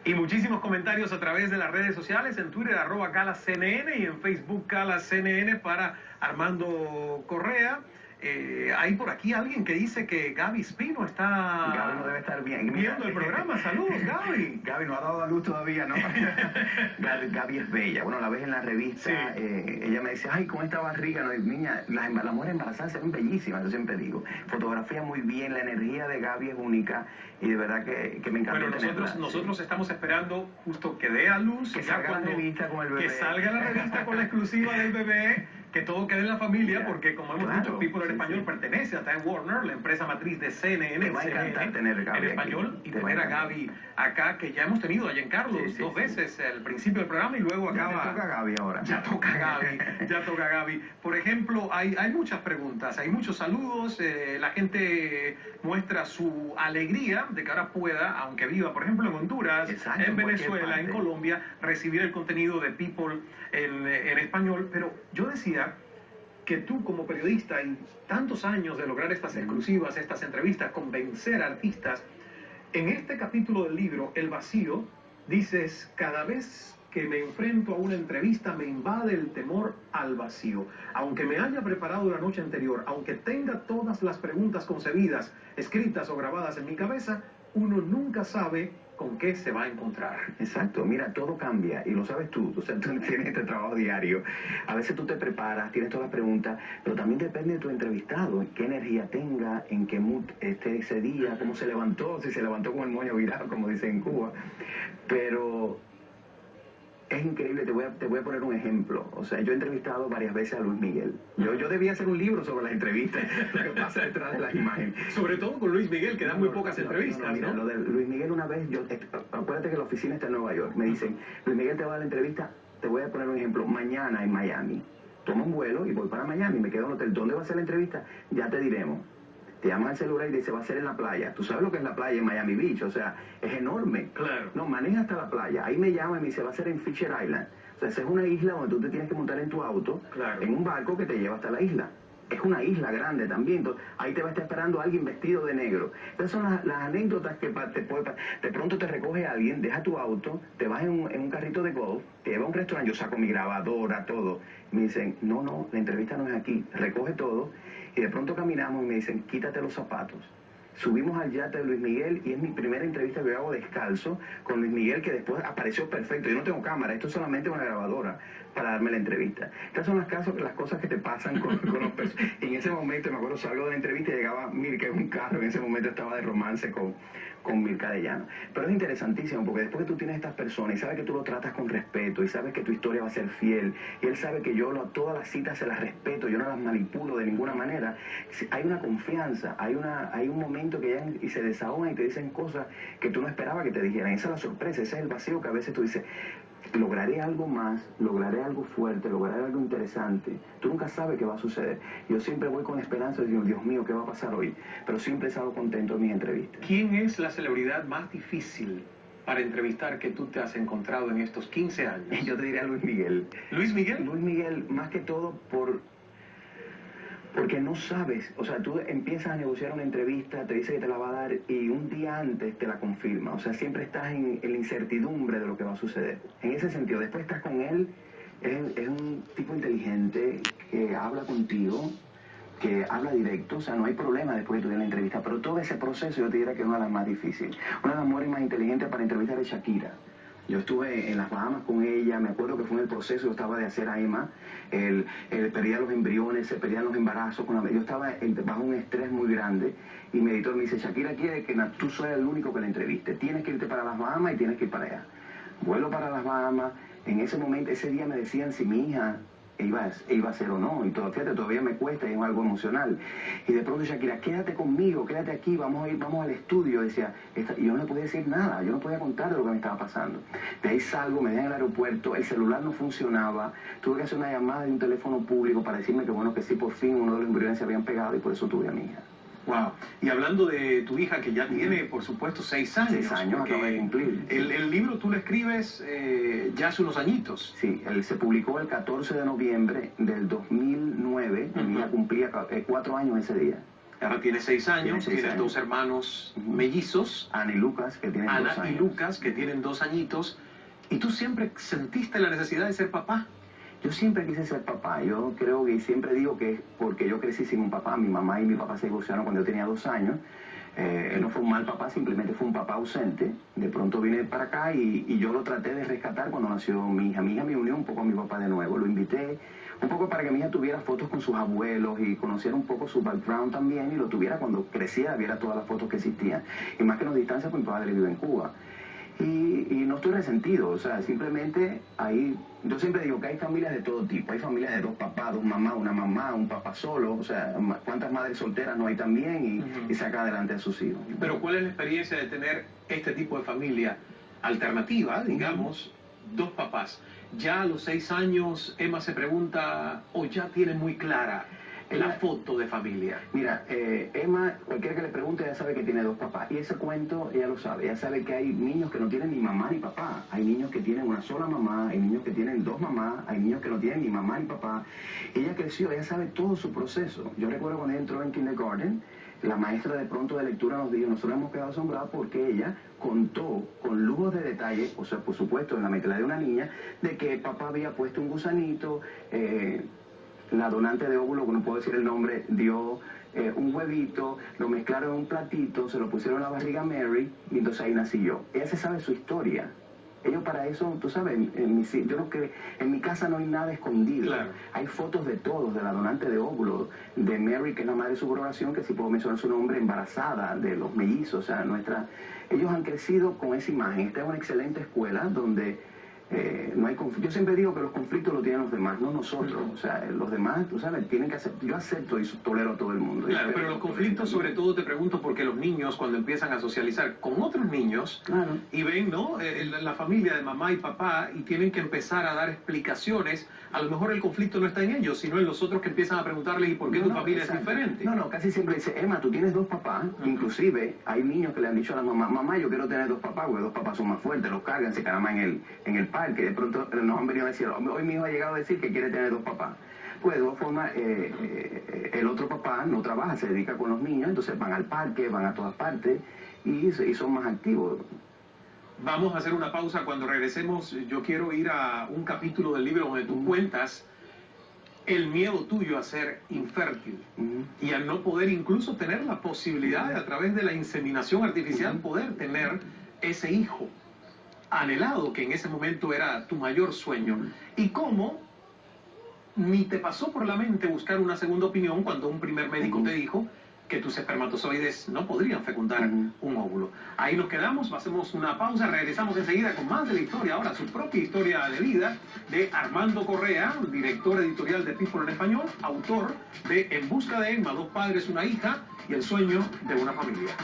Y muchísimos comentarios a través de las redes sociales, en Twitter @GalaCNN y en Facebook GalaCNN para Armando Correa. Hay por aquí alguien que dice que Gaby Espino está Gaby no debe estar bien. viendo el programa. Saludos, Gaby. Gaby no ha dado a luz todavía, ¿no? Gaby es bella. Bueno, la ves en la revista, Sí. ella me dice, ay, con esta barriga, no, niña, las mujeres embarazadas se ven bellísimas, yo siempre digo. Fotografía muy bien, la energía de Gaby es única y de verdad que me encanta. Bueno, nosotros estamos esperando justo que dé a luz, que salga la revista con el bebé. Que salga la revista con la exclusiva del bebé, que todo quede en la familia, Mira, porque como hemos dicho, People en Español pertenece a Time Warner, la empresa matriz de CNN. Te va a encantar tener a Gaby en español aquí. Y tener a Gaby acá, que ya hemos tenido a Giancarlo dos veces al principio del programa y luego acaba. Ya te toca a Gaby ahora. Ya toca a Gaby. Por ejemplo, hay muchas preguntas, hay muchos saludos, la gente muestra su alegría de que ahora pueda, aunque viva, por ejemplo, en Honduras, en Venezuela, en Colombia, recibir el contenido de People en español. Pero yo decía que tú como periodista y tantos años de lograr estas exclusivas, estas entrevistas, convencer a artistas, en este capítulo del libro, El Vacío, dices, cada vez que me enfrento a una entrevista me invade el temor al vacío. Aunque me haya preparado la noche anterior, aunque tenga todas las preguntas concebidas, escritas o grabadas en mi cabeza, uno nunca sabe con qué se va a encontrar. Exacto, mira, todo cambia y lo sabes tú, o sea, tú tienes este trabajo diario. A veces tú te preparas, tienes todas las preguntas, pero también depende de tu entrevistado, qué energía tenga, en qué mood esté ese día, cómo se levantó, si se levantó con el moño virado, como dicen en Cuba. Pero es increíble, te voy a poner un ejemplo. O sea, yo he entrevistado varias veces a Luis Miguel. Yo debía hacer un libro sobre las entrevistas, lo que pasa detrás de las imágenes. Sobre todo con Luis Miguel, que da muy pocas entrevistas, ¿no? Mira, lo de Luis Miguel una vez, acuérdate que la oficina está en Nueva York. Me dicen, Luis Miguel te va a dar la entrevista, te voy a poner un ejemplo, mañana en Miami. Tomo un vuelo y voy para Miami, me quedo en un hotel. ¿Dónde va a ser la entrevista? Ya te diremos. Te llaman al celular y dice, va a ser en la playa. Tú sabes lo que es la playa en Miami Beach, o sea, es enorme. Claro. No, maneja hasta la playa. Ahí me llama y me dice, va a ser en Fisher Island. O sea, esa es una isla donde tú te tienes que montar en tu auto, en un barco que te lleva hasta la isla. Es una isla grande también, entonces, ahí te va a estar esperando alguien vestido de negro. Entonces son las anécdotas que de pronto te recoge alguien, deja tu auto, te vas en un carrito de golf, te lleva a un restaurante, yo saco mi grabadora, todo. Y me dicen, no, la entrevista no es aquí, recoge todo. Y de pronto caminamos y me dicen, quítate los zapatos. Subimos al yate de Luis Miguel y es mi primera entrevista que yo hago descalzo con Luis Miguel, que después apareció perfecto. Yo no tengo cámara, esto es solamente una grabadora para darme la entrevista. Estas son las cosas que te pasan con los personajes. En ese momento, me acuerdo, salgo de la entrevista y llegaba Mirka en un carro, en ese momento estaba de romance con Mirka de Llano. Pero es interesantísimo porque después que tú tienes estas personas y sabes que tú lo tratas con respeto y sabes que tu historia va a ser fiel y él sabe que yo todas las citas se las respeto, yo no las manipulo de ninguna manera, hay una confianza, hay un momento que llegan y se desahogan y te dicen cosas que tú no esperabas que te dijeran. Esa es la sorpresa, ese es el vacío que a veces tú dices, lograré algo más, lograré algo fuerte, lograré algo interesante. Tú nunca sabes qué va a suceder. Yo siempre voy con esperanza y digo, Dios mío, ¿qué va a pasar hoy? Pero siempre salgo contento en mis entrevistas. ¿Quién es la celebridad más difícil para entrevistar que tú te has encontrado en estos 15 años? Yo te diría Luis Miguel. ¿Luis Miguel? Luis Miguel, más que todo porque no sabes, o sea, tú empiezas a negociar una entrevista, te dice que te la va a dar y un día antes te la confirma, o sea, siempre estás en la incertidumbre de lo que va a suceder. En ese sentido, después estás con él, es un tipo inteligente que habla contigo, que habla directo, o sea, no hay problema después de tu la entrevista, pero todo ese proceso yo te diría que es una de las más difíciles. Una de las mujeres más inteligentes para entrevistar es Shakira. Yo estuve en las Bahamas con ella, me acuerdo que fue en el proceso, yo estaba de hacer a Emma, perdía los embriones, se perdían los embarazos, yo estaba bajo un estrés muy grande y mi editor me dice, Shakira quiere que tú seas el único que la entreviste, tienes que irte para las Bahamas y tienes que ir para allá. Vuelo para las Bahamas, en ese momento, ese día me decían si mi hija iba a ser o no, y todavía me cuesta, y es algo emocional. Y de pronto Shakira, quédate conmigo, quédate aquí, vamos al estudio, decía, y yo no le podía decir nada, yo no podía contarle lo que me estaba pasando. De ahí salgo, me dejan en el aeropuerto, el celular no funcionaba, tuve que hacer una llamada de un teléfono público para decirme que bueno, que sí, por fin uno de los embriones se habían pegado y por eso tuve a mi hija. Wow. Y hablando de tu hija, que ya tiene, por supuesto, 6 años. 6 años acaba de cumplir. El libro tú lo escribes ya hace unos añitos. Sí, se publicó el 14 de noviembre del 2009, mi hija cumplía 4 años ese día. Ahora tienes 6 años, tienes 2 hermanos mellizos. Ana y Lucas, que tienen 2 años. Ana y Lucas, que tienen 2 añitos. ¿Y tú siempre sentiste la necesidad de ser papá? Yo siempre quise ser papá. Yo creo que siempre digo que es porque yo crecí sin un papá. Mi mamá y mi papá se divorciaron cuando yo tenía 2 años. Él no fue un mal papá, simplemente fue un papá ausente. De pronto vine para acá y yo lo traté de rescatar cuando nació mi hija. Mi hija me unió un poco a mi papá de nuevo. Lo invité un poco para que mi hija tuviera fotos con sus abuelos y conociera un poco su background también, y lo tuviera cuando creciera, viera todas las fotos que existían. Y más que nos distancia, pues mi padre vive en Cuba. Y no estoy resentido, o sea, simplemente ahí, yo siempre digo que hay familias de todo tipo, hay familias de 2 papás, 2 mamás, una mamá, un papá solo, o sea, cuántas madres solteras no hay también, y saca adelante a sus hijos. Pero ¿cuál es la experiencia de tener este tipo de familia alternativa, digamos, 2 papás? Ya a los 6 años, Emma se pregunta, o ya tiene muy clara la foto de familia. Mira, Emma, cualquiera que le pregunte, ya sabe que tiene 2 papás. Y ese cuento, ella lo sabe. Ella sabe que hay niños que no tienen ni mamá ni papá. Hay niños que tienen una sola mamá, hay niños que tienen 2 mamás, hay niños que no tienen ni mamá ni papá. Ella creció, ella sabe todo su proceso. Yo recuerdo cuando ella entró en kindergarten, la maestra de pronto de lectura nos dijo, nosotros hemos quedado asombrados porque ella contó con lujos de detalle, o sea, por supuesto, en la mentalidad de una niña, de que papá había puesto un gusanito, la donante de óvulo, que no puedo decir el nombre, dio un huevito, lo mezclaron en un platito, se lo pusieron en la barriga a Mary, y entonces ahí nací yo. Ella se sabe su historia. Ellos para eso, tú sabes, yo no creo, en mi casa no hay nada escondido. Claro. Hay fotos de todos, de la donante de óvulo, de Mary, que es la madre de su coronación, que si puedo mencionar su nombre, embarazada, de los mellizos, o sea, ellos han crecido con esa imagen. Esta es una excelente escuela donde no hay conflicto. Yo siempre digo que los conflictos los tienen los demás, no nosotros. O sea, los demás, tú sabes, tienen que aceptar. Yo acepto y tolero a todo el mundo. Claro, pero los conflictos, sobre todo, te pregunto, porque los niños, cuando empiezan a socializar con otros niños, claro, y ven, ¿no?, la familia de mamá y papá, y tienen que empezar a dar explicaciones, a lo mejor el conflicto no está en ellos, sino en los otros que empiezan a preguntarles, ¿y por qué tu familia es diferente? No, casi siempre dice, Emma, tú tienes 2 papás. Inclusive, hay niños que le han dicho a la mamá, mamá, yo quiero tener 2 papás, porque 2 papás son más fuertes, los cargan, se cargan en el parque. De pronto nos han venido a decir, hoy mi hijo ha llegado a decir que quiere tener 2 papás. Pues de todas formas, el otro papá no trabaja, se dedica con los niños, entonces van al parque, van a todas partes, y son más activos. Vamos a hacer una pausa. Cuando regresemos, yo quiero ir a un capítulo del libro donde tú cuentas el miedo tuyo a ser infértil y a no poder incluso tener la posibilidad de, a través de la inseminación artificial, poder tener ese hijo anhelado, que en ese momento era tu mayor sueño. Y cómo ni te pasó por la mente buscar una segunda opinión cuando un primer médico te dijo que tus espermatozoides no podrían fecundar un óvulo. Ahí nos quedamos, hacemos una pausa, regresamos enseguida con más de la historia, ahora su propia historia de vida, de Armando Correa, director editorial de People en Español, autor de En busca de Emma, 2 padres, una hija y el sueño de una familia.